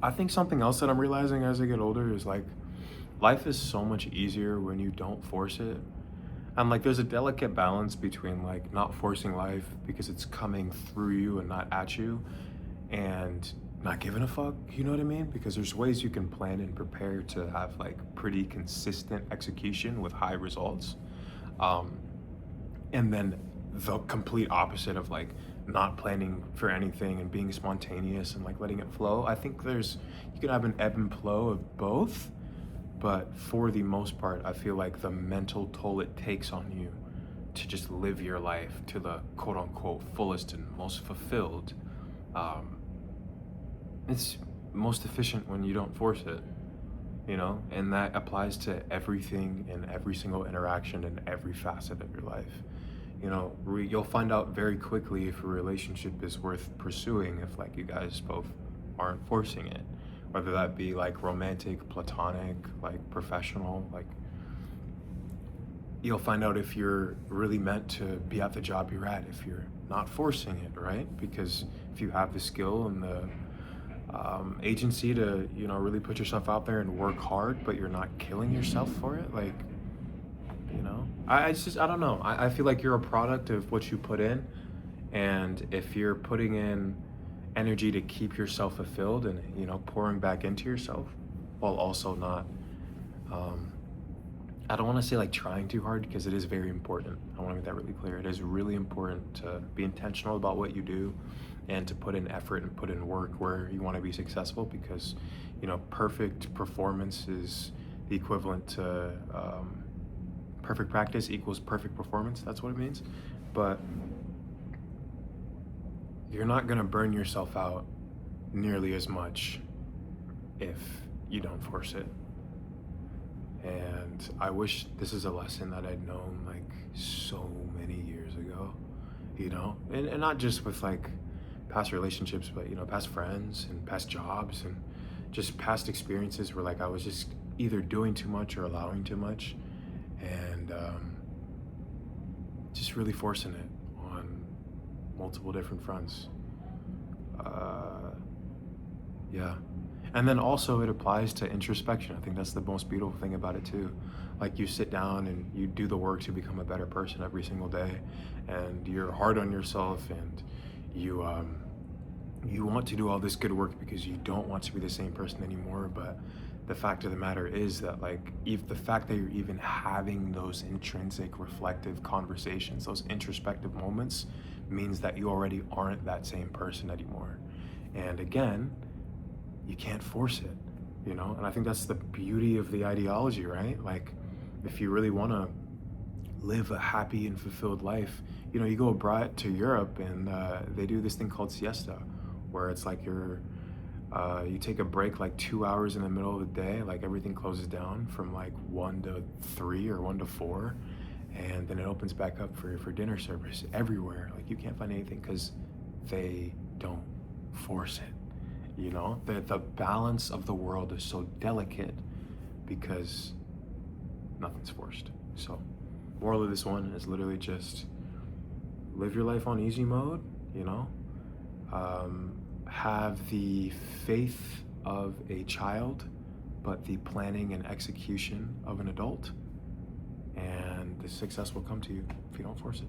I think something else that I'm realizing as I get older is like life is so much easier when you don't force it. And like there's a delicate balance between like not forcing life because it's coming through you and not at you, and not giving a fuck, you know what I mean? Because there's ways you can plan and prepare to have like pretty consistent execution with high results. Um, and then the complete opposite of like not planning for anything and being spontaneous and like letting it flow. I think there's you can have an ebb and flow of both, but for the most part I feel like the mental toll it takes on you to just live your life to the quote unquote fullest and most fulfilled, um, it's most efficient when you don't force it, you know, and that applies to everything in every single interaction in every facet of your life. You know, you'll find out very quickly if a relationship is worth pursuing if like you guys both aren't forcing it, whether that be like romantic, platonic, like professional. Like you'll find out if you're really meant to be at the job you're at if you're not forcing it, right? Because if you have the skill and the agency to, you know, really put yourself out there and work hard, but you're not killing yourself for it, like, you know, I don't know. I feel like you're a product of what you put in, and if you're putting in energy to keep yourself fulfilled and, you know, pouring back into yourself while also not, um, I don't want to say like trying too hard because it is very important. I want to make that really clear. It is really important to be intentional about what you do and to put in effort and put in work where you want to be successful, because, you know, perfect performance is the equivalent to perfect practice equals perfect performance. That's what it means. But you're not going to burn yourself out nearly as much if you don't force it. And I wish this is a lesson that I'd known like so many years ago, you know, and not just with like past relationships, but, you know, past friends and past jobs and just past experiences where like I was just either doing too much or allowing too much, and just really forcing it on multiple different fronts. Uh, yeah. And then also it applies to introspection. I think that's the most beautiful thing about it too. Like you sit down and you do the work to become a better person every single day, and you're hard on yourself, and you want to do all this good work because you don't want to be the same person anymore. But the fact of the matter is that like if the fact that you're even having those intrinsic reflective conversations, those introspective moments, means that you already aren't that same person anymore. And again, you can't force it, you know? And I think that's the beauty of the ideology, right? Like, if you really want to live a happy and fulfilled life, you know, you go abroad to Europe and they do this thing called siesta, where it's like you take a break like 2 hours in the middle of the day, like everything closes down from like 1 to 3 or 1 to 4, and then it opens back up for dinner service everywhere. Like you can't find anything because they don't force it. You know, the balance of the world is so delicate because nothing's forced. So, moral of this one is literally just live your life on easy mode, you know, have the faith of a child, but the planning and execution of an adult, and the success will come to you if you don't force it.